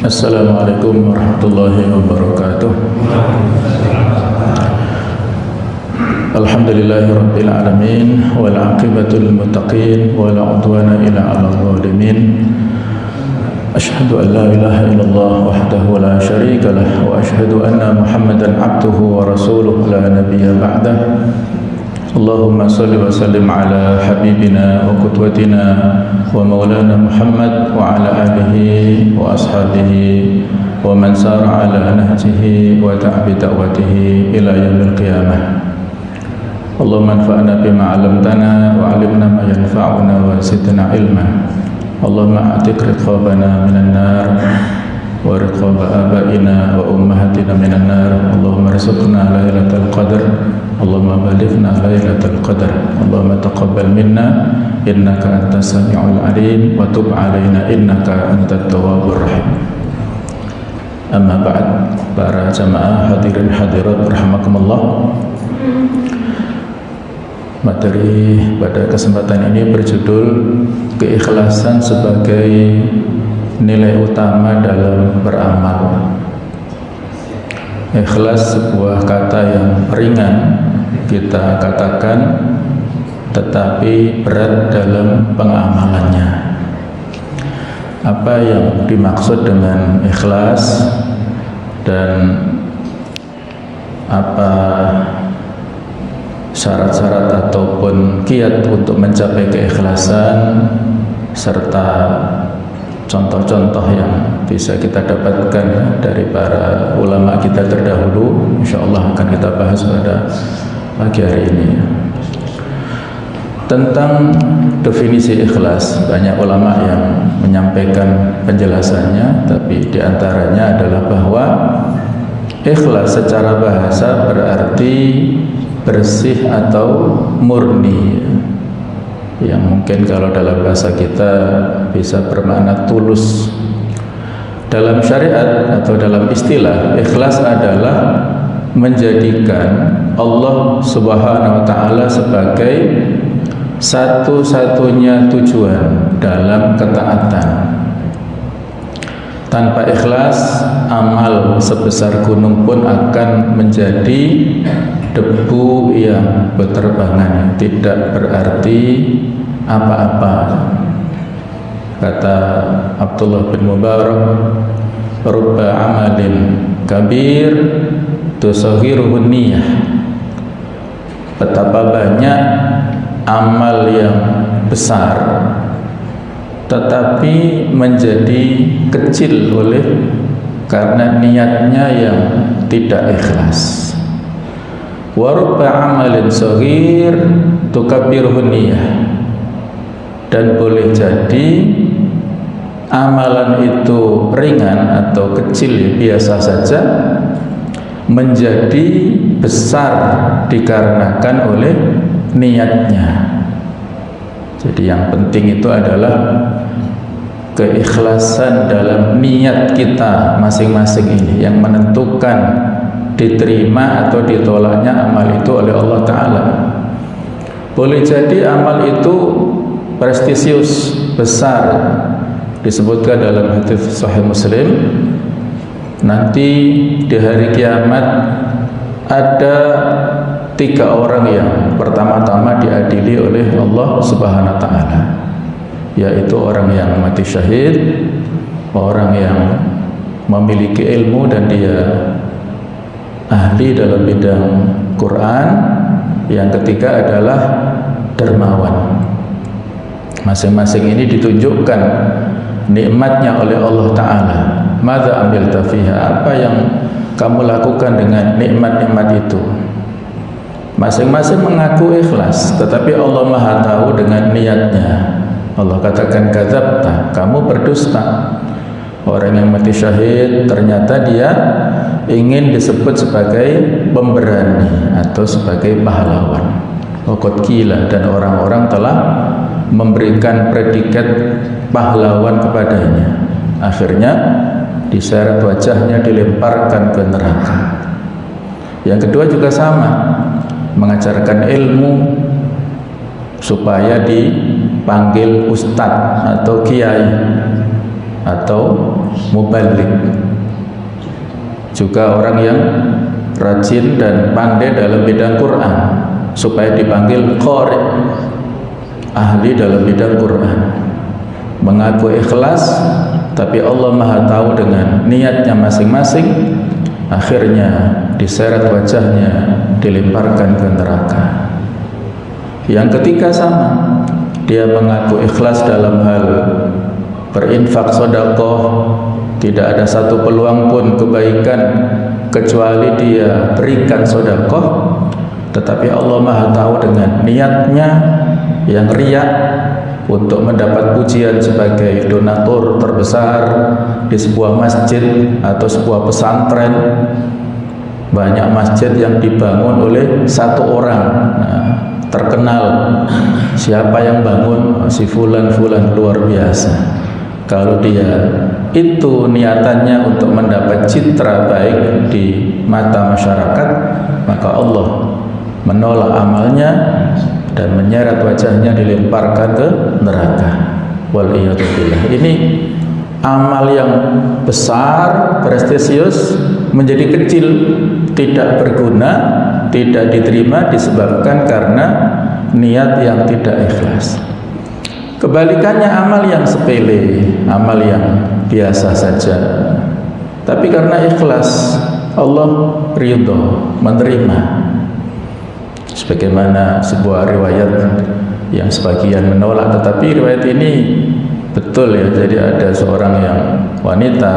Assalamualaikum warahmatullahi wabarakatuh. Alhamdulillahi rabbil alamin wal aqibatu lil muttaqin wala udwana illa 'alal zalimin. Asyhadu an la ilaha illallah wahdahu la syarika lah wa asyhadu anna Muhammadan 'abduhu wa rasuluhu la nabiyya ba'dah. Allahumma salli wa sallim ala habibina wa qudwatina wa maulana Muhammad wa ala alihi wa ashabihi wa man sara ala nahjihi wa ta'bi da'watihi ila yaumil qiyamah. Allahumma anfa'na bima 'allamtana wa 'allimna ma yanfa'una wa zidna ilma. Allahumma a'tiq riqabana minan nar wa riqaba abaina wa ummahatina minan nar. Allahumma rizqna lailatul qadr. Allahumma balighna lailatul qadr. Allahumma taqabbal minna innaka antas samiul alim wa tub alaina innaka antat tawwabur rahim. Amma ba'd, para jamaah hadirin hadirat rahimakumullah. Materi pada kesempatan ini berjudul keikhlasan sebagai nilai utama dalam beramal. Ikhlas sebuah kata yang ringan kita katakan, tetapi berat dalam pengamalannya. Apa yang dimaksud dengan ikhlas dan apa syarat-syarat ataupun kiat untuk mencapai keikhlasan, serta contoh-contoh yang bisa kita dapatkan dari para ulama kita terdahulu, insyaallah akan kita bahas pada pagi hari ini. Tentang definisi ikhlas, banyak ulama yang menyampaikan penjelasannya, tapi diantaranya adalah bahwa ikhlas secara bahasa berarti bersih atau murni, yang mungkin kalau dalam bahasa kita bisa bermakna tulus. Dalam syariat atau dalam istilah, ikhlas adalah menjadikan Allah Subhanahu wa taala sebagai satu-satunya tujuan dalam ketaatan. Tanpa ikhlas, amal sebesar gunung pun akan menjadi debu yang berterbangan, tidak berarti apa-apa. Kata Abdullah bin Mubarak, rubba amalin kabir tusaghiruhun niyah. Betapa banyak amal yang besar tetapi menjadi kecil karena niatnya yang tidak ikhlas. Wa rubba amalin saghir tukabbiruhun niyah. Dan boleh jadi amalan itu ringan atau kecil, biasa saja, menjadi besar dikarenakan oleh niatnya. Jadi yang penting itu adalah keikhlasan dalam niat kita masing-masing ini yang menentukan diterima atau ditolaknya amal itu oleh Allah Ta'ala. Boleh jadi amal itu prestisius, besar, disebutkan dalam hadis Sahih Muslim, nanti di hari kiamat ada 3 orang yang pertama-tama diadili oleh Allah Subhanahu wa taala, yaitu orang yang mati syahid, orang yang memiliki ilmu dan dia ahli dalam bidang Quran, yang ketiga adalah dermawan. Masing-masing ini ditunjukkan nikmatnya oleh Allah Ta'ala. Madza amilta fiha, apa yang kamu lakukan dengan nikmat-nikmat itu? Masing-masing mengaku ikhlas, tetapi Allah Maha tahu dengan niatnya. Allah katakan kadzabta, kamu berdusta. Orang yang mati syahid ternyata dia ingin disebut sebagai pemberani atau sebagai pahlawan. Waqad qila, dan orang-orang telah memberikan predikat pahlawan kepadanya. Akhirnya diseret wajahnya, dilemparkan ke neraka. Yang kedua juga sama, mengajarkan ilmu supaya dipanggil ustadz atau kiai. atau muballigh. Juga orang yang rajin dan pandai dalam bidang Quran supaya dipanggil qari, ahli dalam bidang Quran. Mengaku ikhlas, tapi Allah Maha tahu dengan niatnya masing-masing. Akhirnya diseret wajahnya, dilemparkan ke neraka. Yang ketiga sama, dia mengaku ikhlas dalam hal berinfak sedekah, tidak ada satu peluang pun kebaikan kecuali dia berikan sedekah, tetapi Allah Maha tahu dengan niatnya yang riya untuk mendapat pujian sebagai donatur terbesar di sebuah masjid atau sebuah pesantren. Banyak masjid yang dibangun oleh satu orang, terkenal siapa yang bangun, si fulan luar biasa. Kalau dia itu niatannya untuk mendapat citra baik di mata masyarakat, maka Allah menolak amalnya dan menyeret wajahnya, dilemparkan ke neraka. Waliyadzubillah. Ini amal yang besar, prestisius menjadi kecil, tidak berguna, tidak diterima disebabkan karena niat yang tidak ikhlas. Kebalikannya amal yang sepele, amal yang biasa saja, tapi karena ikhlas Allah ridho, menerima. Sebagaimana sebuah riwayat yang sebagian menolak, tetapi riwayat ini betul ya. Jadi ada seorang yang wanita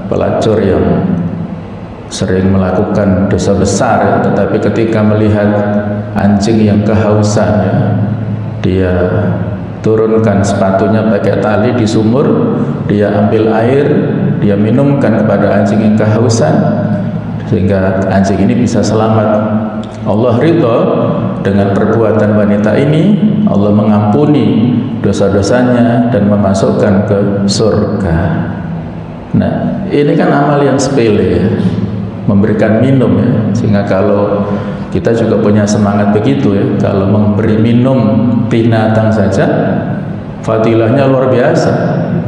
pelacur yang sering melakukan dosa besar ya, tetapi ketika melihat anjing yang kehausan ya, dia turunkan sepatunya pakai tali di sumur, dia ambil air, dia minumkan kepada anjing yang kehausan sehingga anjing ini bisa selamat. Allah ridho dengan perbuatan wanita ini, Allah mengampuni dosa-dosanya dan memasukkan ke surga. Nah, ini kan amal yang sepele ya, memberikan minum ya, sehingga kalau kita juga punya semangat begitu ya, kalau memberi minum binatang saja fadilahnya luar biasa,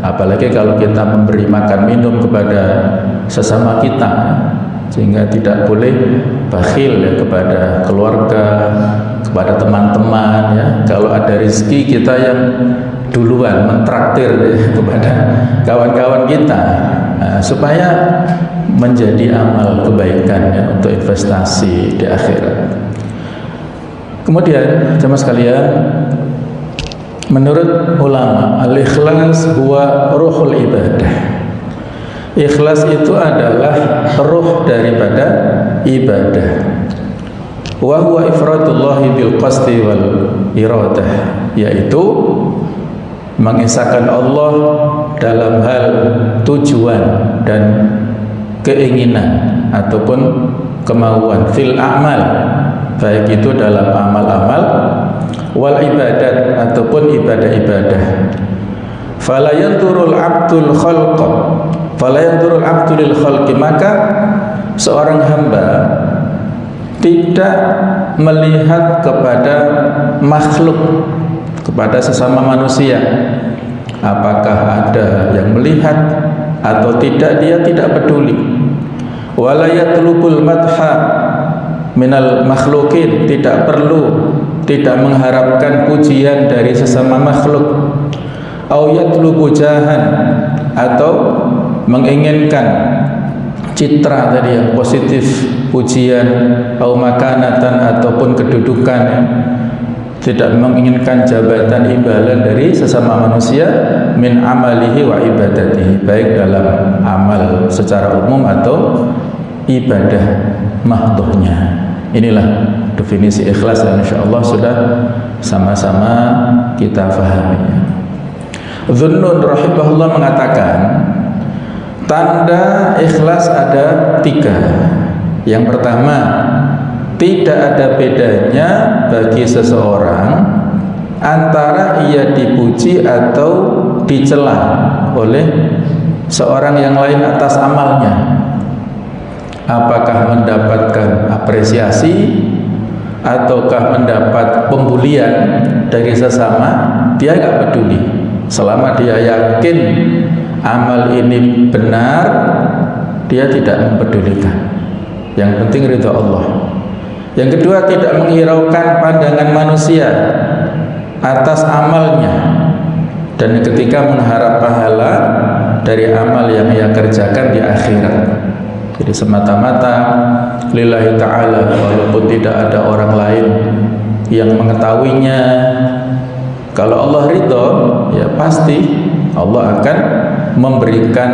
apalagi kalau kita memberi makan minum kepada sesama kita, sehingga tidak boleh bakhil ya kepada keluarga, kepada teman-teman ya. Kalau ada rezeki kita yang duluan mentraktir ya, kepada kawan-kawan kita, supaya menjadi amal kebaikan ya, untuk investasi di akhirat. Kemudian jemaah sekalian, menurut ulama al-ikhlas huwa ruhul ibadah. Ikhlas itu adalah ruh daripada ibadah. Wa huwa ifradullahi bil qasdi wal iradah, yaitu mengesahkan Allah dalam hal tujuan dan keinginan ataupun kemauan fil a'mal, baik itu dalam amal-amal, wal ibadat ataupun ibadah-ibadah. Fala yanturul abdul khalqa, fala yanturul abdul lil khalqi, maka seorang hamba tidak melihat kepada makhluk, kepada sesama manusia, apakah ada yang melihat atau tidak, dia tidak peduli. Wala yatlubul madha minal makhlukin, tidak perlu, tidak mengharapkan pujian dari sesama makhluk. Au yatlubu jahan, atau menginginkan citra tadi yang positif, pujian, au makanatan ataupun kedudukan, tidak menginginkan jabatan imbalan dari sesama manusia, min amalihi wa ibadatihi, baik dalam amal secara umum atau ibadah mahdhuhnya. Inilah definisi ikhlas yang insyaallah sudah sama-sama kita fahami. Dhunnun rahimahullah mengatakan tanda ikhlas ada 3. Yang pertama, tidak ada bedanya bagi seseorang antara ia dipuji atau dicela oleh seorang yang lain atas amalnya. Apakah mendapatkan apresiasi ataukah mendapat pembulian dari sesama, dia nggak peduli. Selama dia yakin amal ini benar, dia tidak mempedulikan. Yang penting ridha Allah. Yang kedua, tidak menghiraukan pandangan manusia atas amalnya, dan ketika mengharap pahala dari amal yang ia kerjakan di akhirat. Jadi semata-mata lillahi ta'ala, walaupun tidak ada orang lain yang mengetahuinya. Kalau Allah ridho, ya pasti Allah akan memberikan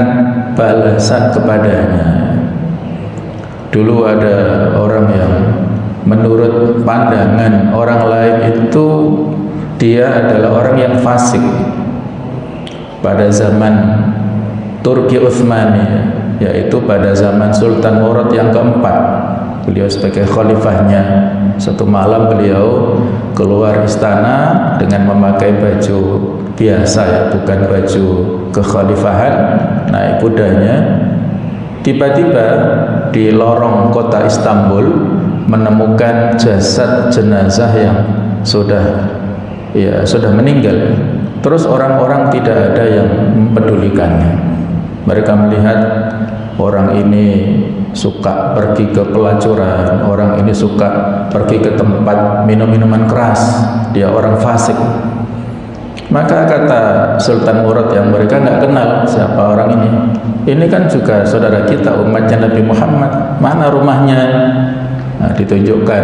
balasan kepadanya. Dulu ada orang yang menurut pandangan orang lain itu dia adalah orang yang fasik pada zaman Turki Utsmani, yaitu pada zaman Sultan Murad yang keempat. Beliau sebagai khalifahnya. Satu malam beliau keluar istana dengan memakai baju biasa, ya, bukan baju kekhalifahan, naik kudanya. Tiba-tiba di lorong kota Istanbul menemukan jasad jenazah yang sudah meninggal. Terus orang-orang tidak ada yang mempedulikannya. Mereka melihat orang ini suka pergi ke pelacuran, orang ini suka pergi ke tempat minum-minuman keras, dia orang fasik. Maka kata Sultan Murad yang mereka nggak kenal siapa orang ini. Ini kan juga saudara kita, umatnya Nabi Muhammad. Mana rumahnya? Nah, ditunjukkan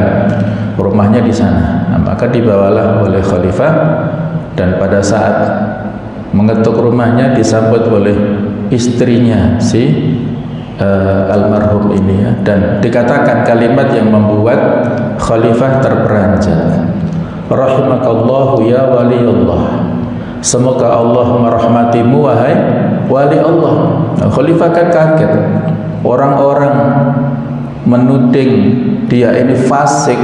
rumahnya di sana. Nah, maka dibawalah oleh khalifah, dan pada saat mengetuk rumahnya disambut oleh istrinya si almarhum ini, ya. Dan dikatakan kalimat yang membuat khalifah terperanjat. Rahimakallahu ya waliyullah. Semoga Allah merahmatimu wahai wali Allah. Nah, khalifah kan kaget. Orang-orang menuding dia ini fasik,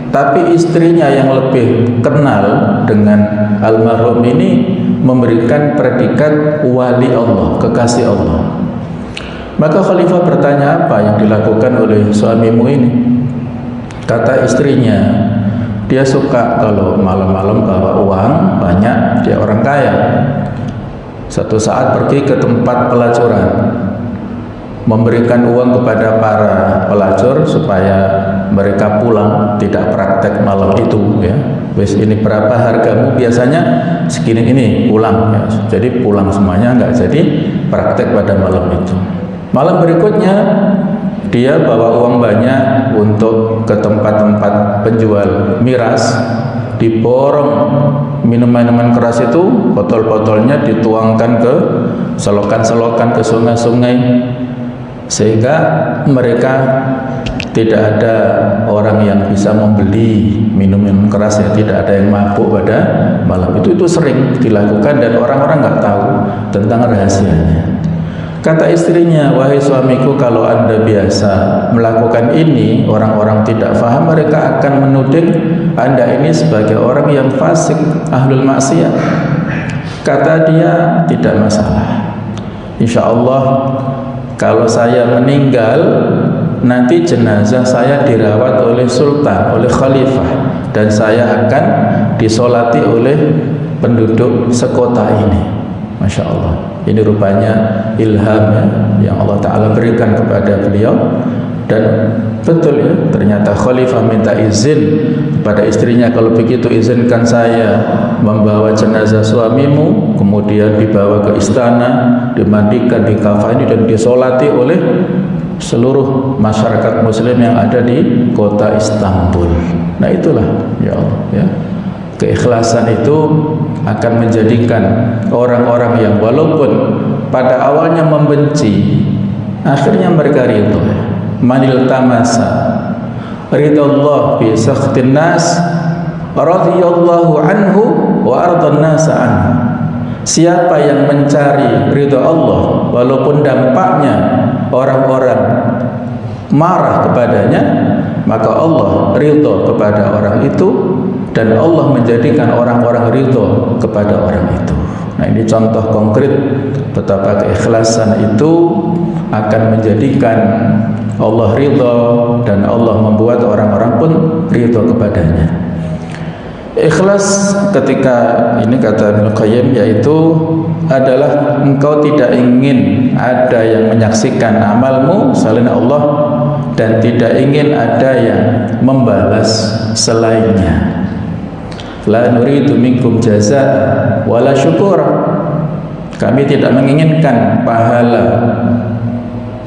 tapi istrinya yang lebih kenal dengan almarhum ini memberikan predikat wali Allah, kekasih Allah. Maka khalifah bertanya, apa yang dilakukan oleh suamimu ini? Kata istrinya, dia suka kalau malam-malam bawa uang banyak, dia orang kaya. Satu saat pergi ke tempat pelacuran, memberikan uang kepada para pelacur supaya mereka pulang, tidak praktek malam itu, ya. Wes ini berapa hargamu? Biasanya segini, ini pulang, ya. Jadi pulang semuanya, enggak jadi praktek pada malam itu. Malam berikutnya dia bawa uang banyak untuk ke tempat-tempat penjual miras, diborong minuman-minuman keras itu, botol-botolnya dituangkan ke selokan-selokan, ke sungai-sungai, sehingga mereka tidak ada orang yang bisa membeli minum-minum keras, ya, tidak ada yang mabuk pada malam itu. Itu sering dilakukan dan orang-orang nggak tahu tentang rahasianya. Kata istrinya, wahai suamiku, kalau anda biasa melakukan ini, orang-orang tidak paham, mereka akan menuding anda ini sebagai orang yang fasik, ahlul maksiat. Kata dia, tidak masalah. Insya Allah kalau saya meninggal, nanti jenazah saya dirawat oleh sultan, oleh khalifah, dan saya akan disolati oleh penduduk sekota ini. Masya Allah, ini rupanya ilham, ya, yang Allah Ta'ala berikan kepada beliau. Dan betul, ya, ternyata khalifah minta izin kepada istrinya, kalau begitu izinkan saya membawa jenazah suamimu, kemudian dibawa ke istana, dimandikan, dikafani, dan disolati oleh seluruh masyarakat muslim yang ada di kota Istanbul. Nah itulah, ya Allah, ya, keikhlasan itu akan menjadikan orang-orang yang walaupun pada awalnya membenci, akhirnya mereka ridho. Manil tamasa ridallah bi sakhtin nas radhiyallahu anhu wa ardan nas anhu. Siapa yang mencari ridha Allah walaupun dampaknya orang-orang marah kepadanya, maka Allah ridha kepada orang itu, dan Allah menjadikan orang-orang ridho kepada orang itu. Nah, ini contoh konkret betapa keikhlasan itu akan menjadikan Allah ridho, dan Allah membuat orang-orang pun ridho kepadanya. Ikhlas ketika ini kata Ibnu Qayyim yaitu adalah engkau tidak ingin ada yang menyaksikan amalmu selain Allah dan tidak ingin ada yang membalas selainnya. La nuridu minkum jazaa wala syukura. Kami tidak menginginkan pahala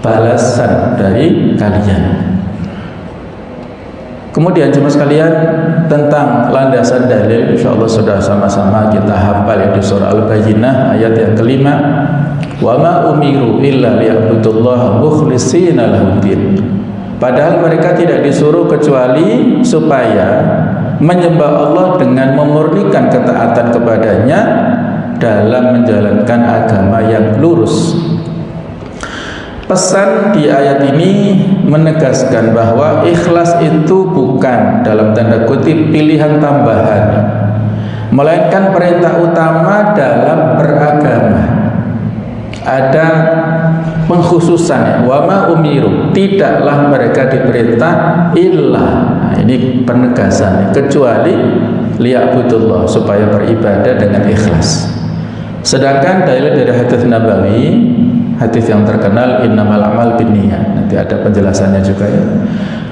balasan dari kalian. Kemudian jemaah sekalian, tentang landasan dalil insyaallah sudah sama-sama kita hafal ya di surah Al-Bayyinah ayat yang kelima, wa ma umiru illa liya'budullaha mukhlishina lahuddin. Padahal mereka tidak disuruh kecuali supaya menyembah Allah dengan memurnikan ketaatan kepadanya dalam menjalankan agama yang lurus. Pesan di ayat ini menegaskan bahwa ikhlas itu bukan dalam tanda kutip pilihan tambahan, melainkan perintah utama dalam beragama. Ada pengkhususan, wa ma umiru, tidaklah mereka diperintah illa, nah, ini penegasan, kecuali liya'budullah, supaya beribadah dengan ikhlas. Sedangkan dalil dari hadis Nabawi, hadis yang terkenal innamal a'mal binniyat, nanti ada penjelasannya juga ya.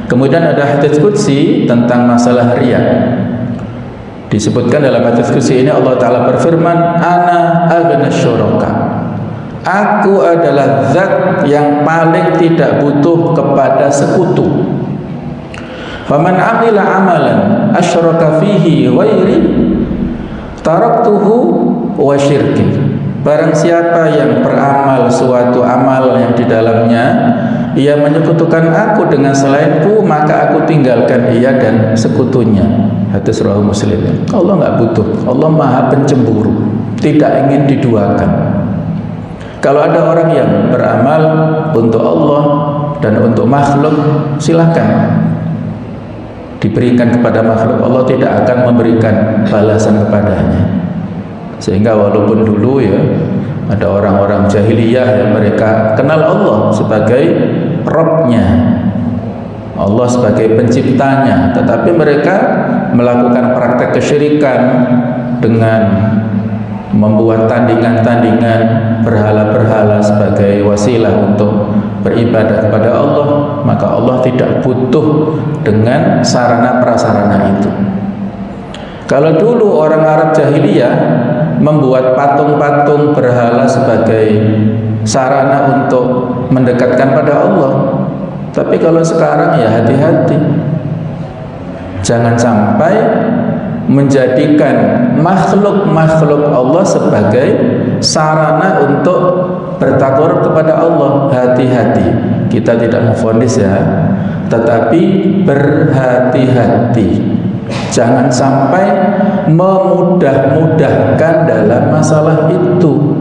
Kemudian ada hadis qudsi tentang masalah riya. Disebutkan dalam hadis qudsi ini Allah Ta'ala berfirman, ana aghna syuraka, aku adalah zat yang paling tidak butuh kepada sekutu. Faman amila amalan asyraka fihi ghairi taraktuhu wa syirki. Barang siapa yang beramal suatu amal yang di dalamnya ia menyekutukan aku dengan selainku, maka aku tinggalkan ia dan sekutunya. Hadis riwayat Muslim. Allah enggak butuh. Allah Maha Pencemburu, tidak ingin diduakan. Kalau ada orang yang beramal untuk Allah dan untuk makhluk, silakan diberikan kepada makhluk. Allah tidak akan memberikan balasan kepadanya. Sehingga walaupun dulu ya ada orang-orang jahiliyah yang mereka kenal Allah sebagai Rabb-nya, Allah sebagai penciptanya, tetapi mereka melakukan praktek kesyirikan dengan membuat tandingan-tandingan berhala-berhala sebagai wasilah untuk beribadah kepada Allah, maka Allah tidak butuh dengan sarana prasarana itu. Kalau dulu orang Arab jahiliyah membuat patung-patung berhala sebagai sarana untuk mendekatkan pada Allah, tapi kalau sekarang ya hati-hati, jangan sampai menjadikan makhluk-makhluk Allah sebagai sarana untuk bertakarub kepada Allah. Hati-hati, kita tidak memvonis ya, tetapi berhati-hati, jangan sampai memudah-mudahkan dalam masalah itu.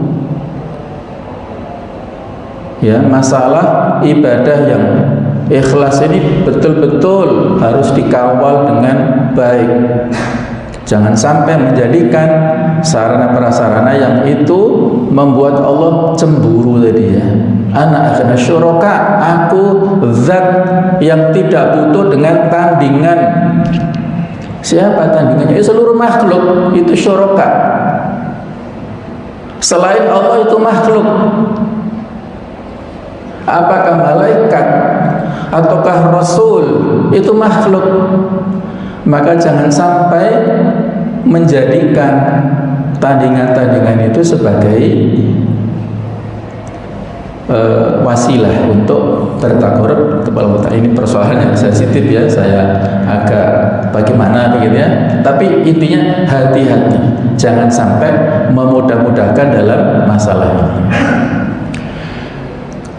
Ya, masalah ibadah yang ikhlas ini betul-betul harus dikawal dengan baik. Jangan sampai menjadikan sarana prasarana yang itu membuat Allah cemburu tadi ya. Ana aghna syuraka, aku zat yang tidak butuh dengan tandingan. Siapa tandingannya? Seluruh makhluk itu syuraka. Selain Allah itu makhluk. Apakah malaikat ataukah rasul itu makhluk? Maka jangan sampai menjadikan tandingan-tandingan itu sebagai wasilah untuk bertakarub kepada Allah. Ini persoalan yang sensitif ya, saya agak bagaimana begitu ya. Tapi intinya hati-hati, jangan sampai memudah-mudahkan dalam masalah ini.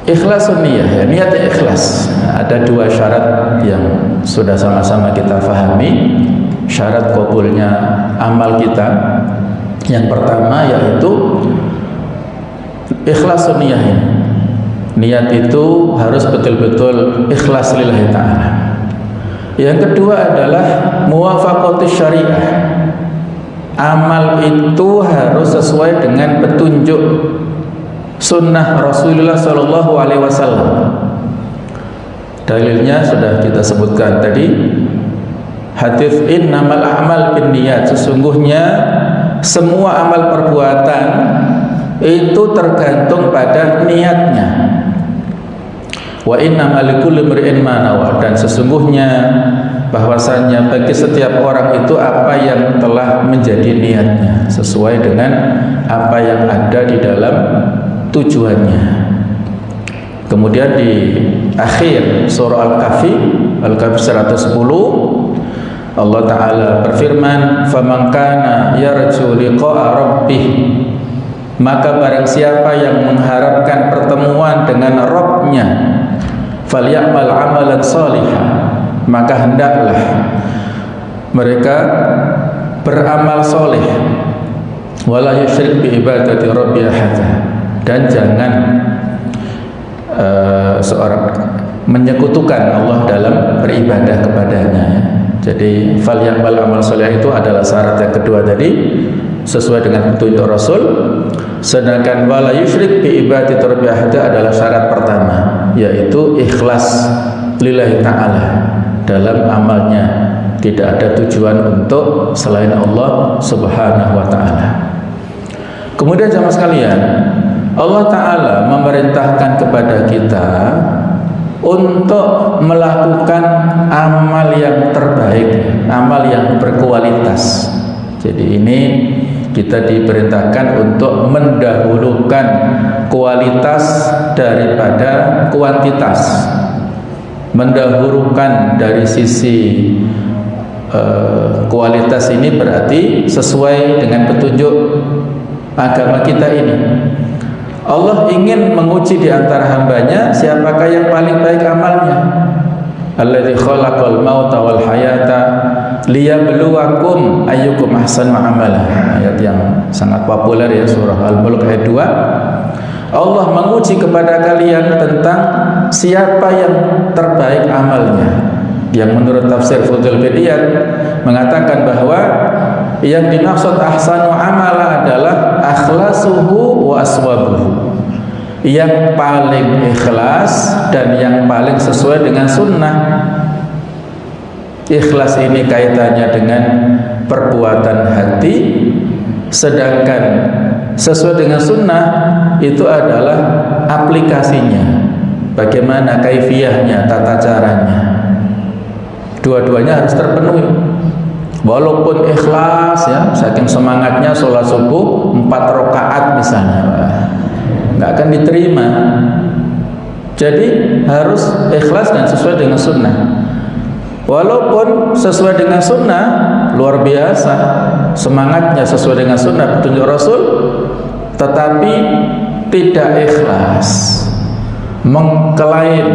Ikhlasun niyah ya, niatnya ikhlas. Ada dua syarat yang sudah sama-sama kita fahami, syarat kabulnya amal kita. Yang pertama yaitu ikhlasun niyah. Niat itu harus betul-betul ikhlas lillahi ta'ala. Yang kedua adalah muwafaqatus syariah. Amal itu harus sesuai dengan petunjuk sunnah Rasulullah Sallallahu Alaihi Wasallam. Dalilnya sudah kita sebutkan tadi, Hadis innamal a'mal binniyat, sesungguhnya semua amal perbuatan itu tergantung pada niatnya. Wa innamal likulli imri'in ma nawa, dan sesungguhnya bahwasanya bagi setiap orang itu apa yang telah menjadi niatnya, sesuai dengan apa yang ada di dalam tujuannya. Kemudian di akhir surah Al-Kahfi 110, Allah Ta'ala berfirman, faman kana yarju liqa'a rabbih, maka barang siapa yang mengharapkan pertemuan dengan Rabb-nya, falyamal amalan salihah, maka hendaklah mereka beramal soleh, wala yusyrik bi ibadati rabbi ahada, dan jangan seorang menyekutukan Allah dalam beribadah kepadanya, ya. Jadi falyamal amal soleh itu adalah syarat yang kedua tadi, sesuai dengan petunjuk Rasul. Sedangkan wala yusyrik bi ibadati rabbi ahada adalah syarat pertama, yaitu ikhlas lillahi ta'ala dalam amalnya, tidak ada tujuan untuk selain Allah Subhanahu wa ta'ala. Kemudian jamaah sekalian, Allah Ta'ala memerintahkan kepada kita untuk melakukan amal yang terbaik, amal yang berkualitas. Jadi ini kita diperintahkan untuk mendahulukan kualitas daripada kuantitas, mendahulukan dari sisi kualitas ini berarti sesuai dengan petunjuk agama kita ini. Allah ingin menguji di antara hambanya siapakah yang paling baik amalnya. Alladzi khalaqal mauta wal hayata liyabluwakum ayyukum ahsanu amala. Ayat yang sangat populer ya, surah Al-Mulk ayat 2. Allah menguji kepada kalian tentang siapa yang terbaik amalnya. Yang menurut tafsir Fudail bin Iyad mengatakan bahwa yang dimaksud ahsanu amala adalah akhlasuhu wa aswabuhu, yang paling ikhlas dan yang paling sesuai dengan sunnah. Ikhlas ini kaitannya dengan perbuatan hati, sedangkan sesuai dengan sunnah itu adalah aplikasinya, bagaimana kaifiyahnya, tata caranya. Dua-duanya harus terpenuhi. Walaupun ikhlas ya, saking semangatnya sholat subuh 4 rakaat misalnya, nggak akan diterima. Jadi harus ikhlas dan sesuai dengan sunnah. Walaupun sesuai dengan sunnah luar biasa, semangatnya sesuai dengan sunnah petunjuk Rasul, tetapi tidak ikhlas, mengklaim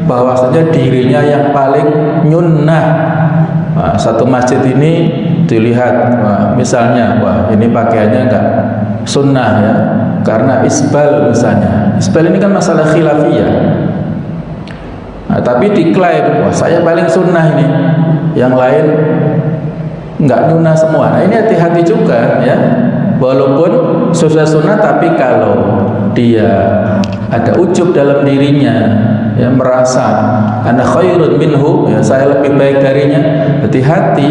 bahwasanya dirinya yang paling nyunnah. Nah, satu masjid ini dilihat, misalnya, wah ini pakaiannya enggak sunnah ya, karena isbal misalnya. Isbal ini kan masalah khilafiyah. Nah, tapi diklaim, wah saya paling sunnah ini, yang lain enggak nyunnah semua. Nah ini hati-hati juga ya, walaupun sudah sunnah, tapi kalau dia ada ujub dalam dirinya, ya merasa ana khairun minhu, ya saya lebih baik darinya, hati-hati.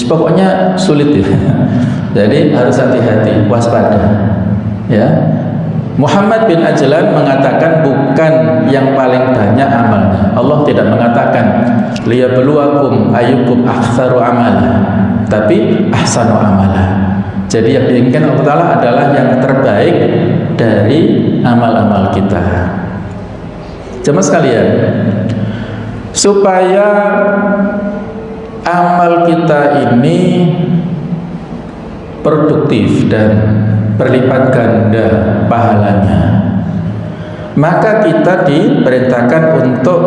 Pokoknya sulit ya. Jadi harus hati-hati, waspada. Ya. Muhammad bin Ajlan mengatakan bukan yang paling banyak amalnya. Allah tidak mengatakan liyabluwakum ayyukum aktsaru amala, tapi ahsanu amala. Jadi yang diinginkan Allah Ta'ala adalah yang terbaik dari amal-amal kita. Jemaah sekalian, supaya amal kita ini produktif dan berlipat ganda pahalanya, maka kita diperintahkan untuk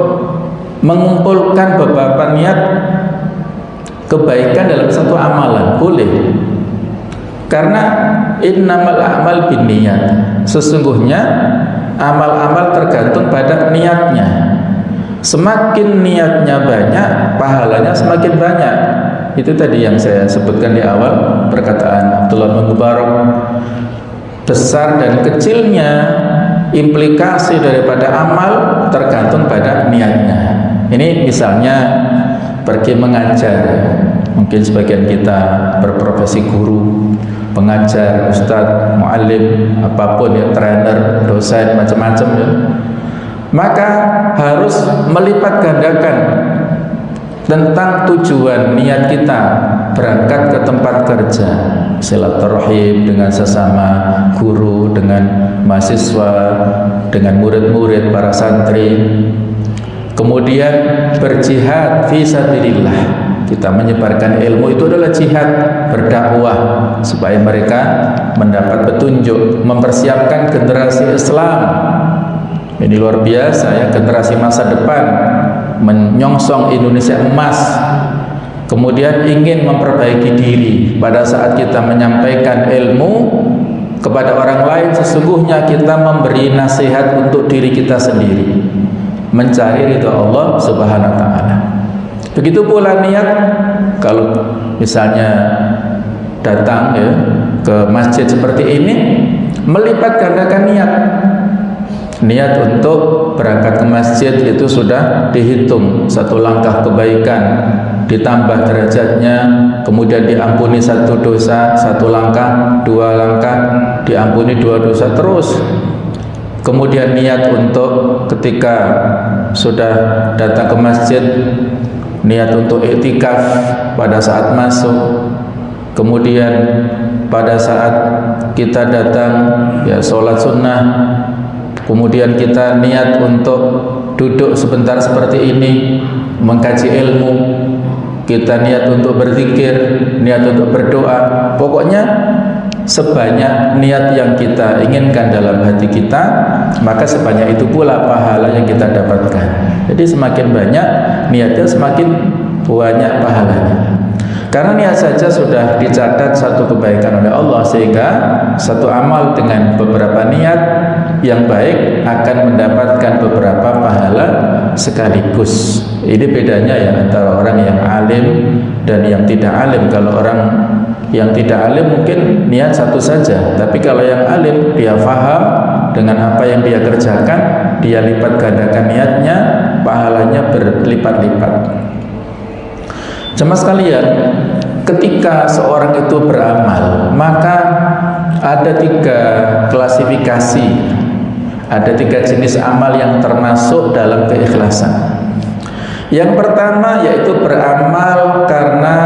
mengumpulkan beberapa niat kebaikan dalam satu amalan. Boleh, karena innamal a'mal binniyat, sesungguhnya amal-amal tergantung pada niatnya. Semakin niatnya banyak, pahalanya semakin banyak. Itu tadi yang saya sebutkan di awal, perkataan Abdullah bin Mubarak, besar dan kecilnya implikasi daripada amal tergantung pada niatnya. Ini misalnya pergi mengajar. Mungkin sebagian kita berprofesi guru, pengajar, ustadz, muallim, apapun ya, trainer, dosen, macam-macam ya. Maka harus melipat gandakan tentang tujuan niat kita berangkat ke tempat kerja, silaturahim dengan sesama guru, dengan mahasiswa, dengan murid-murid, para santri. Kemudian berjihad fi sabilillah. Kita menyebarkan ilmu itu adalah jihad, berdakwah supaya mereka mendapat petunjuk, mempersiapkan generasi Islam. Ini luar biasa ya, generasi masa depan, menyongsong Indonesia emas. Kemudian ingin memperbaiki diri. Pada saat kita menyampaikan ilmu kepada orang lain, sesungguhnya kita memberi nasihat untuk diri kita sendiri, mencari ridha Allah Subhanahu wa taala. Begitu pula niat, kalau misalnya datang ya ke masjid seperti ini, melipat gandakan niat. Niat untuk berangkat ke masjid itu sudah dihitung, satu langkah kebaikan ditambah derajatnya, kemudian diampuni satu dosa, satu langkah, dua langkah diampuni dua dosa terus. Kemudian niat untuk ketika sudah datang ke masjid, niat untuk iktikaf pada saat masuk. Kemudian pada saat kita datang ya sholat sunnah, kemudian kita niat untuk duduk sebentar seperti ini mengkaji ilmu, kita niat untuk berzikir, niat untuk berdoa. Pokoknya sebanyak niat yang kita inginkan dalam hati kita, maka sebanyak itu pula pahala yang kita dapatkan. Jadi semakin banyak niatnya, semakin banyak pahalanya. Karena niat saja sudah dicatat satu kebaikan oleh Allah, sehingga satu amal dengan beberapa niat yang baik akan mendapatkan beberapa pahala sekaligus. Ini bedanya ya antara orang yang alim dan yang tidak alim. Kalau orang yang tidak alim mungkin niat satu saja, tapi kalau yang alim dia faham dengan apa yang dia kerjakan, dia lipat gandakan niatnya, pahalanya berlipat-lipat. Jemaah sekalian, ketika seorang itu beramal, maka ada 3 klasifikasi, ada 3 jenis amal yang termasuk dalam keikhlasan. Yang pertama yaitu beramal karena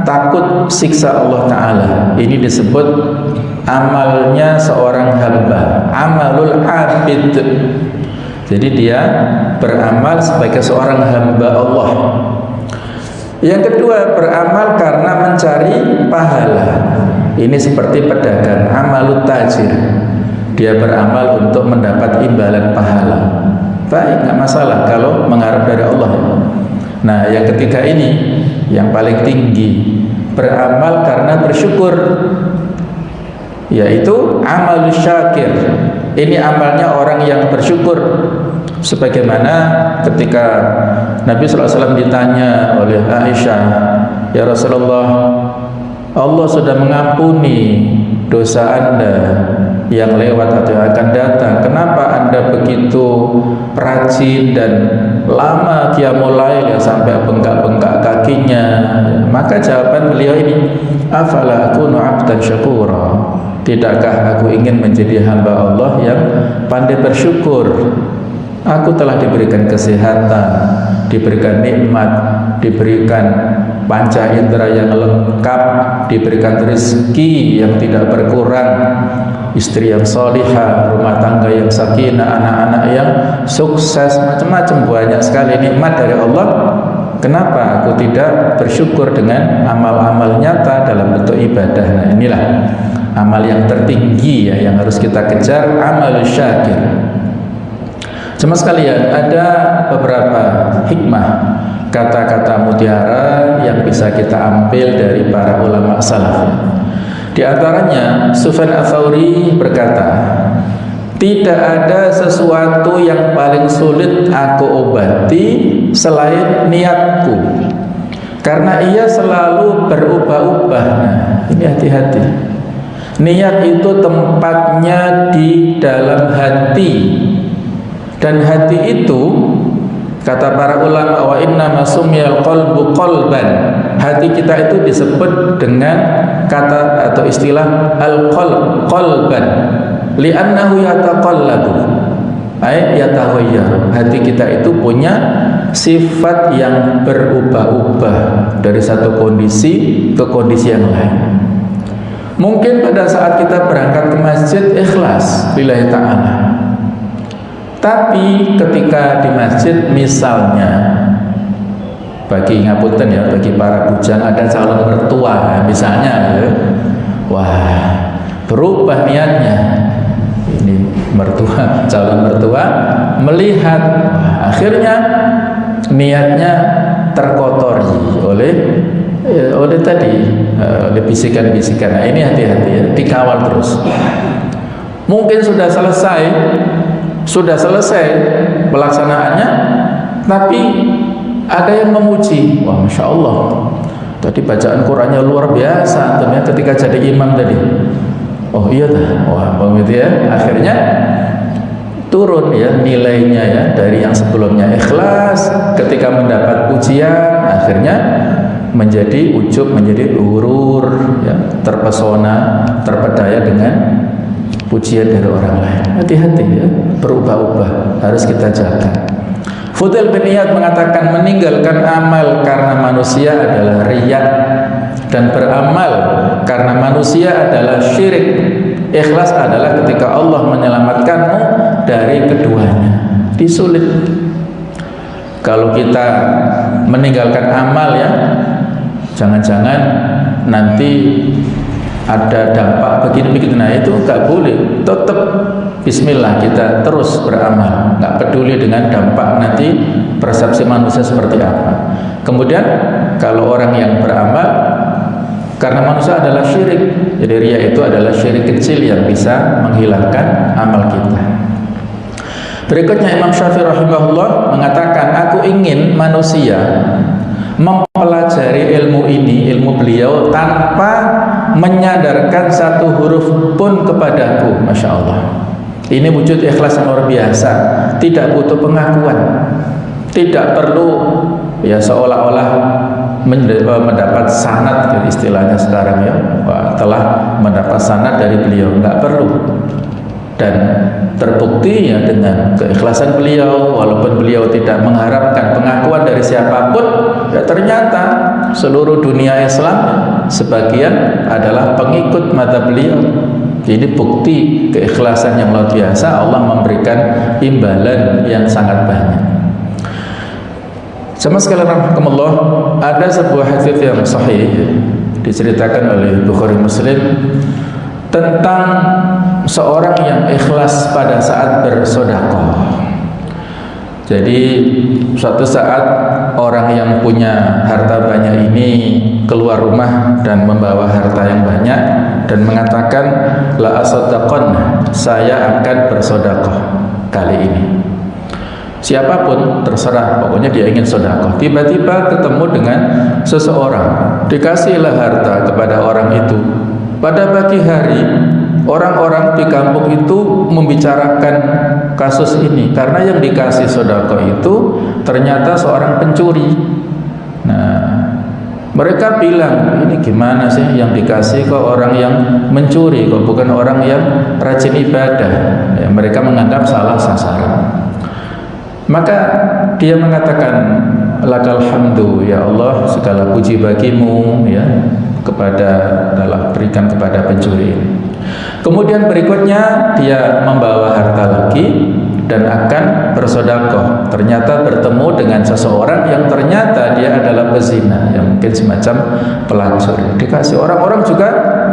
takut siksa Allah Ta'ala. Ini disebut amalnya seorang hamba, amalul abid. Jadi dia beramal sebagai seorang hamba Allah. Yang kedua, beramal karena mencari pahala. Ini seperti pedagang, amalut tajir. Dia beramal untuk mendapat imbalan pahala. Baik, nggak masalah kalau mengharap dari Allah. Nah, yang ketiga ini yang paling tinggi, beramal karena bersyukur, yaitu amalus syakir. Ini amalnya orang yang bersyukur. Sebagaimana ketika Nabi SAW ditanya oleh Aisyah, ya Rasulullah, Allah sudah mengampuni dosa Anda yang lewat atau yang akan datang, kenapa Anda begitu rajin dan lama qiyamul lail ya, sampai bengkak-bengkak kakinya? Maka jawaban beliau ini, afala akunu abdan syakura, tidakkah aku ingin menjadi hamba Allah yang pandai bersyukur? Aku telah diberikan kesehatan, diberikan nikmat, diberikan panca indera yang lengkap, diberikan rezeki yang tidak berkurang, istri yang salihah, rumah tangga yang sakinah, anak-anak yang sukses, macam-macam, banyak sekali nikmat dari Allah. Kenapa aku tidak bersyukur dengan amal-amal nyata dalam bentuk ibadah? Nah, inilah amal yang tertinggi ya, yang harus kita kejar, amal syakir. Jemaah sekalian, ada beberapa hikmah, kata-kata mutiara yang bisa kita ambil dari para ulama salaf. Di antaranya Sufyan Ats-Tsauri berkata, tidak ada sesuatu yang paling sulit aku obati selain niatku, karena ia selalu berubah-ubah. Nah, ini hati-hati. Niat itu tempatnya di dalam hati, dan hati itu Kata para ulama, wa inna ma sumiyal qalbu qalban. Hati kita itu disebut dengan kata atau istilah al-qalb, qalban, li'annahu yataqallabu, ay yataghayyaru. Hati kita itu punya sifat yang berubah-ubah dari satu kondisi ke kondisi yang lain. Mungkin pada saat kita berangkat ke masjid ikhlas lillahi ta'ala, tapi ketika di masjid misalnya, bagi ngapunten ya, bagi para bujang ada calon mertua misalnya ya, wah berubah niatnya. Ini mertua, calon mertua melihat, wah, akhirnya niatnya terkotori oleh tadi, oleh bisikan-bisikan. Nah, ini hati-hati ya, dikawal terus. Mungkin sudah selesai pelaksanaannya, tapi ada yang memuji, wah masya Allah, tadi bacaan Qurannya luar biasa ternyata ketika jadi imam tadi. Oh iya dah, wah begitu ya. Akhirnya turun ya nilainya ya, dari yang sebelumnya ikhlas, ketika mendapat pujian akhirnya menjadi ujub, menjadi urur ya, terpesona, terpedaya dengan pujian dari orang lain. Hati-hati ya, berubah-ubah, harus kita jaga. Fudail bin Iyad mengatakan, meninggalkan amal karena manusia adalah riya, dan beramal karena manusia adalah syirik. Ikhlas adalah ketika Allah menyelamatkanmu dari keduanya. Disulit. Kalau kita meninggalkan amal ya, jangan-jangan nanti ada dampak begini-begini. Nah itu nggak boleh. Tetap bismillah, kita terus beramal, nggak peduli dengan dampak nanti persepsi manusia seperti apa. Kemudian kalau orang yang beramal karena manusia adalah syirik, jadi riya itu adalah syirik kecil yang bisa menghilangkan amal kita. Berikutnya Imam Syafi'i rahimahullah mengatakan, aku ingin manusia mempelajari ilmu ini, ilmu beliau, tanpa menyadarkan satu huruf pun kepadaku. Masya Allah, ini wujud ikhlas yang luar biasa. Tidak butuh pengakuan, tidak perlu ya seolah-olah mendapat sanad, istilahnya sekarang ya, wah, telah mendapat sanad dari beliau, nggak perlu. Dan terbukti ya dengan keikhlasan beliau, walaupun beliau tidak mengharapkan pengakuan dari siapapun, ya ternyata seluruh dunia Islam sebagian adalah pengikut mata beliau. Ini bukti keikhlasan yang luar biasa. Allah memberikan imbalan yang sangat banyak. Sama sekali rahmatullah, ada sebuah hadits yang sahih diceritakan oleh Bukhari Muslim tentang seorang yang ikhlas pada saat bersedekah. Jadi suatu saat orang yang punya harta banyak ini keluar rumah dan membawa harta yang banyak dan mengatakan, la asaddaqan, saya akan bersedekah kali ini. Siapapun terserah, pokoknya dia ingin sedekah. Tiba-tiba ketemu dengan seseorang, dikasihlah harta kepada orang itu. Pada pagi hari orang-orang di kampung itu membicarakan kasus ini karena yang dikasih sedekah itu ternyata seorang pencuri. Nah, mereka bilang, ini gimana sih yang dikasih kok orang yang mencuri, kok bukan orang yang rajin ibadah. Ya, mereka menganggap salah sasaran. Maka dia mengatakan, lakal hamdu ya Allah, segala puji bagimu ya, kepada adalah berikan kepada pencuri. Kemudian berikutnya dia membawa harta lagi dan akan bersedekah. Ternyata bertemu dengan seseorang yang ternyata dia adalah pezina, yang mungkin semacam pelacur. Dikasih, orang-orang juga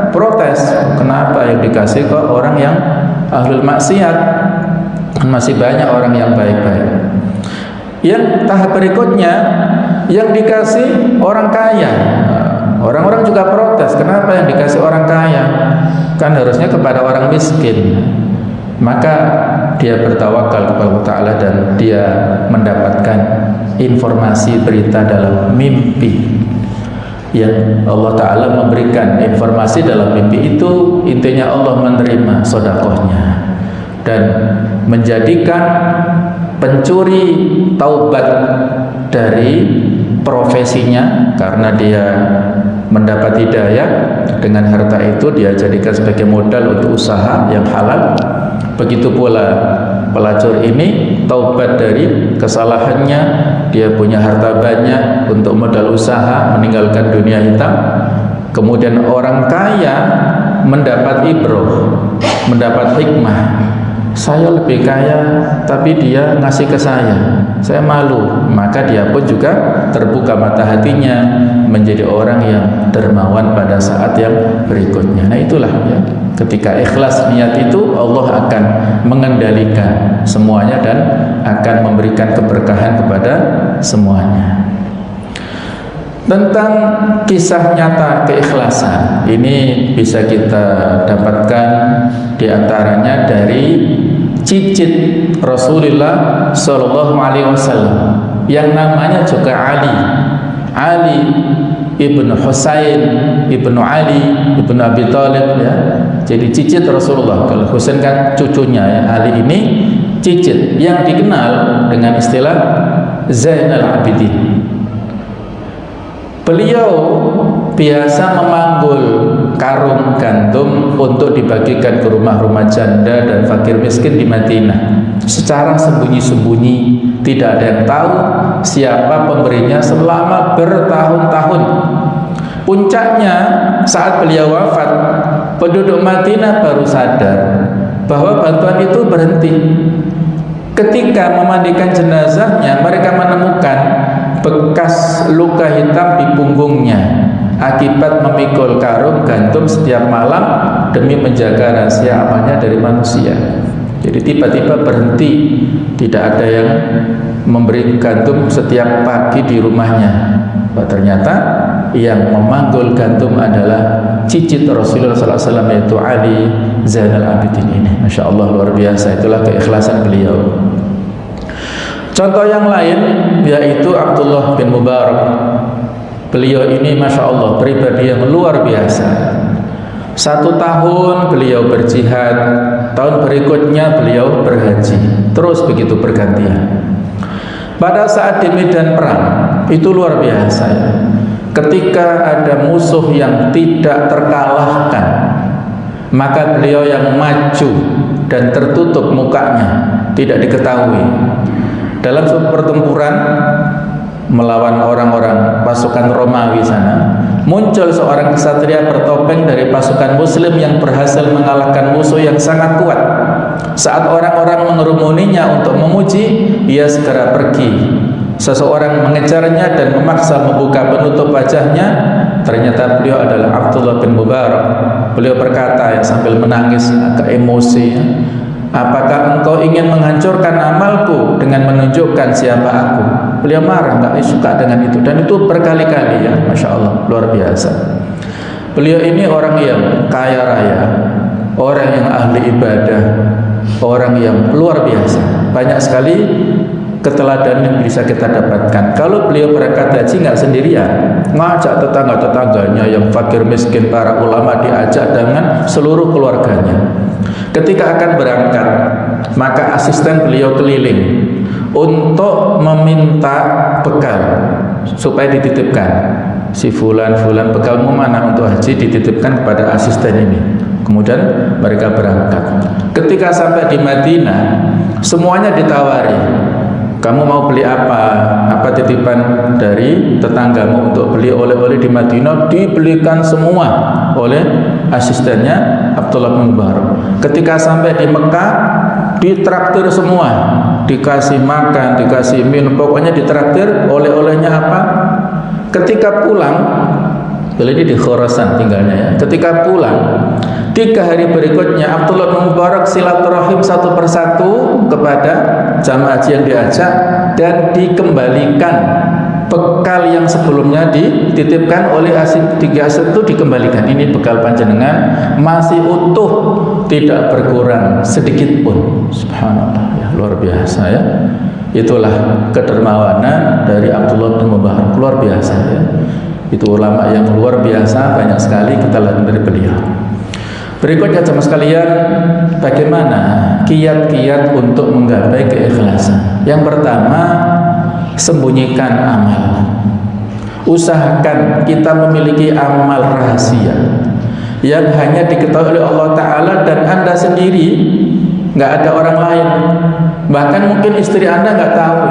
protes, kenapa yang dikasih kok orang yang ahlul maksiat? Masih banyak orang yang baik-baik. Yang tahap berikutnya yang dikasih orang kaya. Orang-orang juga protes, kenapa yang dikasih orang kaya? Kan harusnya kepada orang miskin. Maka dia bertawakal kepada Allah Ta'ala dan dia mendapatkan informasi berita dalam mimpi. Yang Allah Ta'ala memberikan informasi dalam mimpi itu, intinya Allah menerima sedekahnya dan menjadikan pencuri taubat dari profesinya karena dia mendapat hidayah, dengan harta itu dia jadikan sebagai modal untuk usaha yang halal. Begitu pula pelacur ini taubat dari kesalahannya, dia punya harta banyak untuk modal usaha, meninggalkan dunia hitam. Kemudian orang kaya mendapat ibroh, mendapat hikmah. Saya lebih kaya tapi dia ngasih ke saya malu. Maka dia pun juga terbuka mata hatinya menjadi orang yang dermawan pada saat yang berikutnya. Nah itulah ya, ketika ikhlas niat itu Allah akan mengendalikan semuanya dan akan memberikan keberkahan kepada semuanya. Tentang kisah nyata keikhlasan ini bisa kita dapatkan diantaranya dari cicit Rasulullah Shallallahu Alaihi Wasallam yang namanya juga Ali ibnu Husain ibnu Ali ibnu Abi Thalib ya. Jadi cicit Rasulullah. Kalau Husain kan cucunya ya. Ali ini cicit yang dikenal dengan istilah Zainal Abidin. Beliau biasa memanggul karung gandum untuk dibagikan ke rumah-rumah janda dan fakir miskin di Madinah secara sembunyi-sembunyi, tidak ada yang tahu siapa pemberinya selama bertahun-tahun. Puncaknya saat beliau wafat, penduduk Madinah baru sadar bahwa bantuan itu berhenti. Ketika memandikan jenazahnya, mereka menemukan bekas luka hitam di punggungnya akibat memikul karung gandum setiap malam demi menjaga rahasia amannya dari manusia. Jadi tiba-tiba berhenti, tidak ada yang memberi gandum setiap pagi di rumahnya. Ternyata yang memanggul gandum adalah cicit Rasulullah SAW, yaitu Ali Zainal Abidin ini. Masya Allah, luar biasa. Itulah keikhlasan beliau. Contoh yang lain yaitu Abdullah bin Mubarak. Beliau ini Masya Allah pribadi yang luar biasa. 1 tahun beliau berjihad, tahun berikutnya beliau berhaji, terus begitu bergantian. Pada saat di medan perang itu luar biasa ya. Ketika ada musuh yang tidak terkalahkan, maka beliau yang maju dan tertutup mukanya, tidak diketahui. Dalam suatu pertempuran melawan orang-orang pasukan Romawi sana, muncul seorang kesatria bertopeng dari pasukan Muslim yang berhasil mengalahkan musuh yang sangat kuat. Saat orang-orang mengerumuninya untuk memuji, ia segera pergi. Seseorang mengejarnya dan memaksa membuka penutup wajahnya. Ternyata beliau adalah Abdullah bin Mubarak. Beliau berkata ya, sambil menangis agak emosi ya, apakah engkau ingin menghancurkan amalku dengan menunjukkan siapa aku? Beliau marah, nggak suka dengan itu, dan itu berkali-kali ya, Masya Allah, luar biasa. Beliau ini orang yang kaya raya, orang yang ahli ibadah, orang yang luar biasa. Banyak sekali keteladanan yang bisa kita dapatkan. Kalau beliau berangkat haji nggak sendirian, ngajak tetangga-tetangganya yang fakir miskin, para ulama, diajak dengan seluruh keluarganya. Ketika akan berangkat, maka asisten beliau keliling untuk meminta bekal supaya dititipkan. Si fulan bekalmu mana untuk haji, dititipkan kepada asisten ini. Kemudian mereka berangkat. Ketika sampai di Madinah, semuanya ditawari. Kamu mau beli apa? Apa titipan dari tetanggamu untuk beli oleh-oleh di Madinah? Dibelikan semua oleh asistennya Abdullah bin Mubarak. Ketika sampai di Mekah, ditraktir semua, dikasih makan, dikasih minum, pokoknya ditraktir. Oleh-olehnya apa? Ketika pulang, beliau ini di Khurasan tinggalnya ya. Ketika pulang, 3 hari berikutnya Abdullah bin Mubarak silaturahim satu persatu kepada jamaah haji yang diajak dan dikembalikan bekal yang sebelumnya dititipkan oleh tiga aset itu, dikembalikan. Ini bekal panjenengan masih utuh, tidak berkurang sedikit pun. Subhanallah ya, luar biasa ya. Itulah kedermawanan dari Abdullah bin Mubarak, luar biasa ya. Itu ulama yang luar biasa, banyak sekali kita lihat dari beliau. Berikutnya jemaah sekalian, bagaimana kiat-kiat untuk menggapai keikhlasan? Yang pertama, sembunyikan amal. Usahakan kita memiliki amal rahasia yang hanya diketahui oleh Allah Ta'ala dan Anda sendiri, nggak ada orang lain. Bahkan mungkin istri Anda nggak tahu.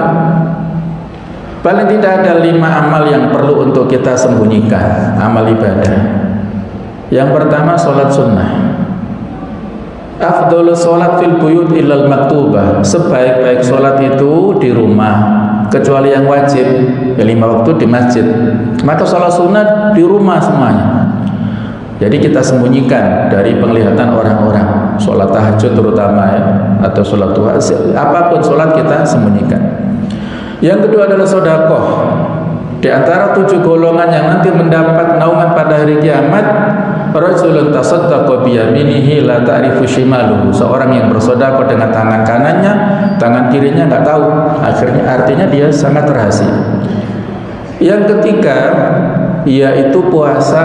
Paling tidak ada 5 amal yang perlu untuk kita sembunyikan, amal ibadah. Yang pertama, sholat sunnah. Afdhalus sholat fil buyut illal maktubah. Sebaik-baik sholat itu di rumah, kecuali yang wajib, ya 5 waktu di masjid. Maka sholat sunnah di rumah semuanya. Jadi kita sembunyikan dari penglihatan orang-orang. Sholat tahajud terutama ya, atau sholat duha, apapun sholat kita sembunyikan. Yang kedua adalah sedekah. Di antara 7 golongan yang nanti mendapat naungan pada hari kiamat, rajulun tasaddaqa biyaminihi la ta'rifu shimaluhu. Seorang yang bersedekah dengan tangan kanannya, tangan kirinya enggak tahu. Akhirnya artinya dia sangat rahasia. Yang ketiga yaitu puasa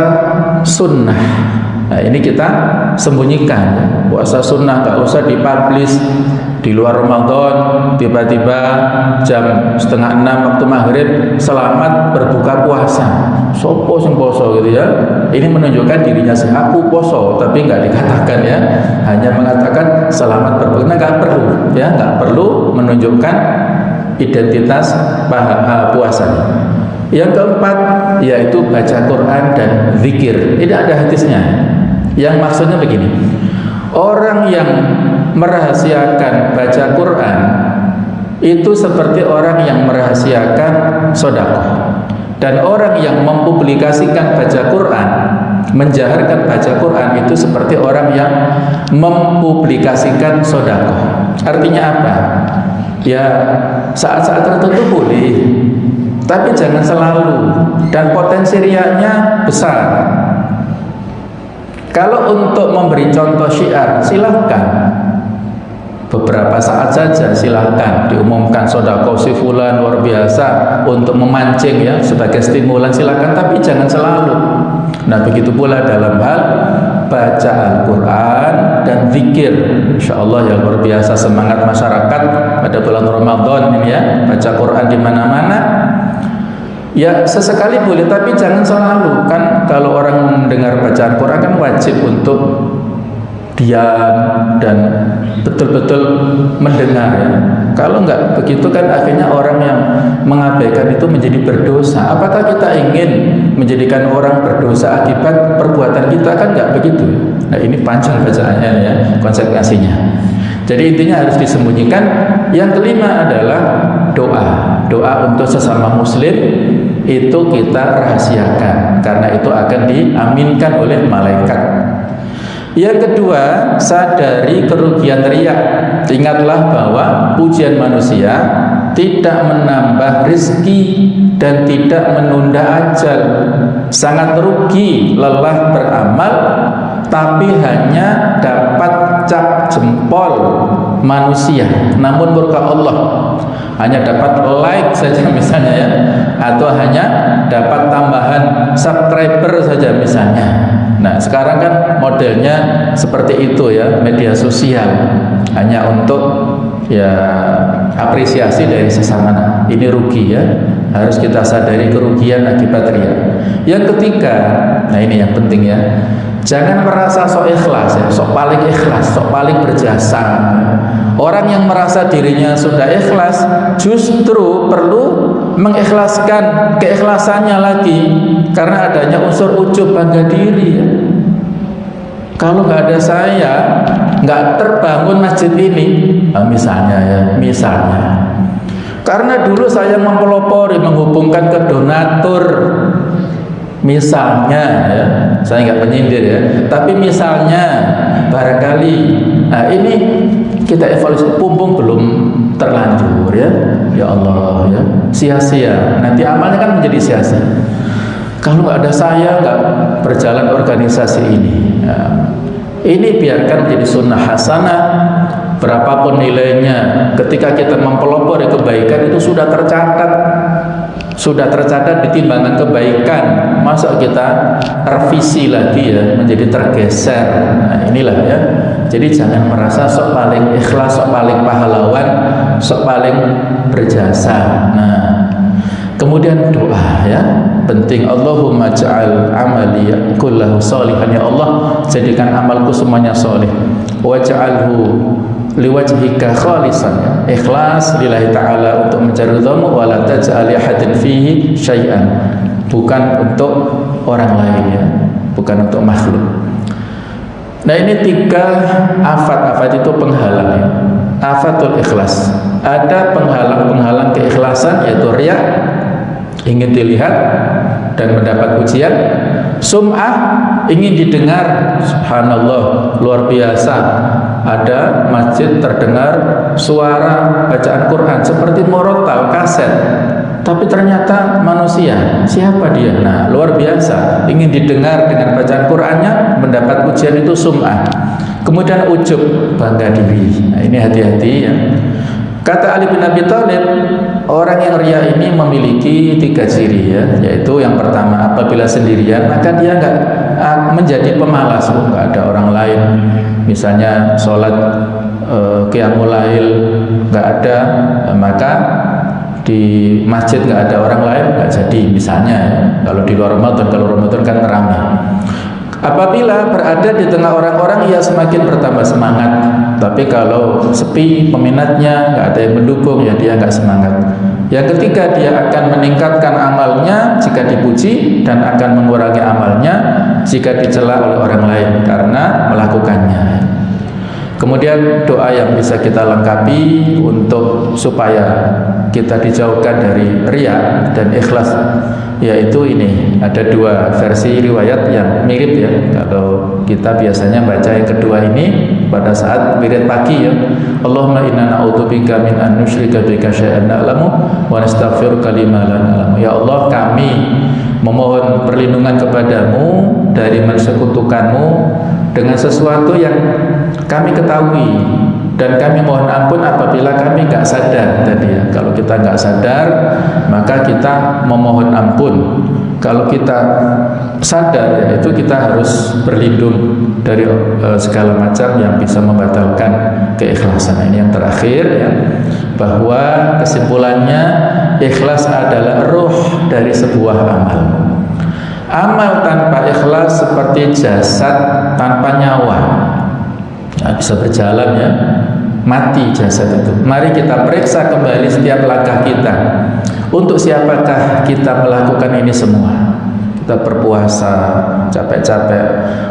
sunnah. Nah, ini kita sembunyikan. Puasa sunnah enggak usah dipublish di luar Ramadan, tiba-tiba jam 5:30 waktu maghrib, selamat berbuka puasa. Sopo sing poso gitu ya. Ini menunjukkan dirinya aku poso, tapi nggak dikatakan ya. Hanya mengatakan selamat berbuka. Nah, nggak perlu ya, nggak perlu menunjukkan identitas puasa. Yang keempat yaitu baca Quran dan zikir. Ini ada hadisnya. Yang maksudnya begini. Orang yang merahasiakan baca Quran itu seperti orang yang merahasiakan sedekah. Dan orang yang mempublikasikan baca Quran, menjaharkan baca Quran itu seperti orang yang mempublikasikan sedekah. Artinya apa? Ya saat-saat tertentu boleh, tapi jangan selalu, dan potensi riaknya besar. Kalau untuk memberi contoh syiar, silahkan. Beberapa saat saja silahkan diumumkan sedekah si fulan luar biasa untuk memancing ya, sebagai stimulan silahkan, tapi jangan selalu. Nah begitu pula dalam hal baca Al-Quran dan zikir, insyaallah yang luar biasa semangat masyarakat pada bulan Ramadan ini ya, baca Quran di mana-mana. Ya sesekali boleh, tapi jangan selalu. Kan kalau orang mendengar bacaan Quran kan wajib untuk diam dan betul-betul mendengar ya. Kalau enggak begitu kan akhirnya orang yang mengabaikan itu menjadi berdosa. Apakah kita ingin menjadikan orang berdosa akibat perbuatan kita? Kan enggak begitu. Nah ini panjang bacaannya ya, konsekuensinya. Jadi intinya harus disembunyikan. Yang kelima adalah doa. Doa untuk sesama muslim itu kita rahasiakan, karena itu akan diaminkan oleh malaikat. Yang kedua, sadari kerugian riya. Ingatlah bahwa pujian manusia tidak menambah rezeki dan tidak menunda ajal. Sangat rugi lelah beramal, tapi hanya dapat cap jempol manusia, namun murka Allah. Hanya dapat like saja misalnya ya, atau hanya dapat tambahan subscriber saja misalnya. Nah sekarang kan modelnya seperti itu ya, media sosial hanya untuk ya apresiasi dari sesama. Ini rugi ya, harus kita sadari kerugian akibat riya. Yang ketiga, nah ini yang penting ya, jangan merasa sok ikhlas ya, sok paling ikhlas, sok paling berjasa. Orang yang merasa dirinya sudah ikhlas justru perlu mengikhlaskan keikhlasannya lagi, karena adanya unsur ujub bangga diri ya. Kalau nggak ada saya, nggak terbangun masjid ini, nah, misalnya ya, misalnya. Karena dulu saya mempelopori, menghubungkan ke donatur, misalnya ya, saya nggak menyindir ya, tapi misalnya barangkali, nah ini kita evaluasi, pumpung belum terlanjur ya, ya Allah ya, sia-sia, nanti amalnya kan menjadi sia-sia. Kalau nggak ada saya, nggak berjalan organisasi ini. Ya. Ini biarkan menjadi sunnah hasanah, berapapun nilainya. Ketika kita mempelopori kebaikan itu sudah tercatat. sudah tercatat di timbangan kebaikan, masa kita revisi lagi ya, menjadi tergeser. Nah inilah ya. Jadi jangan merasa sok paling ikhlas, sok paling pahlawan, sok paling berjasa. Nah kemudian doa ya, penting. Allahumma ja'al amali kullahu sholihan, ya Allah jadikan amalku semuanya soleh, waj'alhu liwajhika khalisan, ya, ikhlas lillahi ta'ala, untuk mencari ridhamu, wa la taj'al ahadin fihi syai'an, bukan untuk orang lain ya, bukan untuk makhluk. Nah ini 3 afat itu penghalang ya. Afatul ikhlas, ada penghalang-penghalang keikhlasan, yaitu riya, ingin dilihat dan mendapat pujian. Sum'ah, ingin didengar. Subhanallah, luar biasa, ada masjid terdengar suara bacaan Quran seperti murotal kaset, tapi ternyata manusia. Siapa dia? Nah luar biasa, ingin didengar dengan bacaan Qurannya, mendapat pujian, itu sum'ah. Kemudian ujub, bangga diri. Nah ini hati-hati ya. Kata Ali bin Abi Thalib, orang yang riya ini memiliki 3 ciri ya, yaitu yang pertama, apabila sendirian maka dia enggak menjadi pemalas, enggak ada orang lain. Misalnya sholat qiyamul lail enggak ada, maka di masjid enggak ada orang lain, enggak jadi misalnya ya. Kalau di luar Ramadan, kalau Ramadan kan ramai. Apabila berada di tengah orang-orang, ia semakin bertambah semangat. Tapi kalau sepi peminatnya, nggak ada yang mendukung, ya dia nggak semangat. Yang ketiga, dia akan meningkatkan amalnya jika dipuji, dan akan mengurangi amalnya jika dicela oleh orang lain karena melakukannya. Kemudian doa yang bisa kita lengkapi untuk supaya kita dijauhkan dari riya dan ikhlas, yaitu ini, ada 2 versi riwayat yang mirip ya. Kalau kita biasanya baca yang kedua ini pada saat wirid pagi ya, Allahumma inna na'udzubika min an nusyrika bika syai'an na'lamu wa nastaghfiruka lima la na'lamu. Ya Allah, kami memohon perlindungan kepadamu dari mensekutukanmu dengan sesuatu yang kami ketahui, dan kami mohon ampun apabila kami nggak sadar tadi ya. Kalau kita nggak sadar, maka kita memohon ampun. Kalau kita sadar, ya, itu kita harus berlindung dari segala macam yang bisa membatalkan keikhlasan. Ini yang terakhir ya, bahwa kesimpulannya ikhlas adalah ruh dari sebuah amal. Amal tanpa ikhlas seperti jasad tanpa nyawa, nah, bisa berjalan ya, mati jasad itu. Mari kita periksa kembali setiap langkah kita. Untuk siapakah kita melakukan ini semua? Kita berpuasa capek-capek,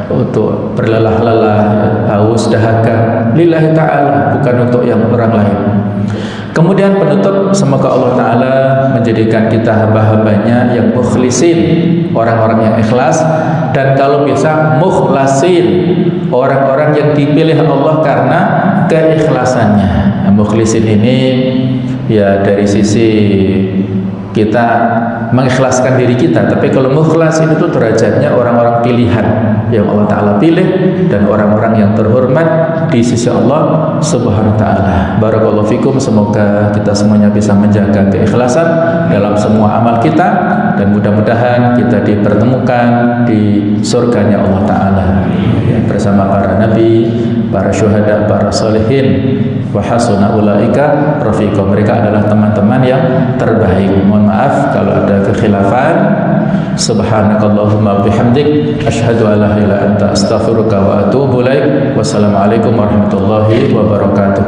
untuk berlelah-lelah, haus, dahaga, lillahi ta'ala, bukan untuk yang orang lain. Kemudian penutup, semoga Allah Ta'ala menjadikan kita hamba-hambanya yang mukhlisin, orang-orang yang ikhlas, dan kalau bisa mukhlasin, orang-orang yang dipilih Allah karena keikhlasannya. Mukhlisin ini ya dari sisi kita mengikhlaskan diri kita, tapi kalau mukhlas itu derajatnya orang-orang pilihan yang Allah Ta'ala pilih, dan orang-orang yang terhormat di sisi Allah Subhanahu wa Ta'ala. Barakallahu fikum, semoga kita semuanya bisa menjaga keikhlasan dalam semua amal kita, dan mudah-mudahan kita dipertemukan di surganya Allah Ta'ala bersama para nabi, para syuhada, para sholihin, wa hasuna ulaika rafiqa. Mereka adalah teman-teman yang terbaik. Mohon maaf kalau ada kekhilafan. Subhanakallahumma bihamdik, asyhadu an la ilaha illa anta, astaghfiruka wa atubu ilaik. Wassalamualaikum warahmatullahi wabarakatuh.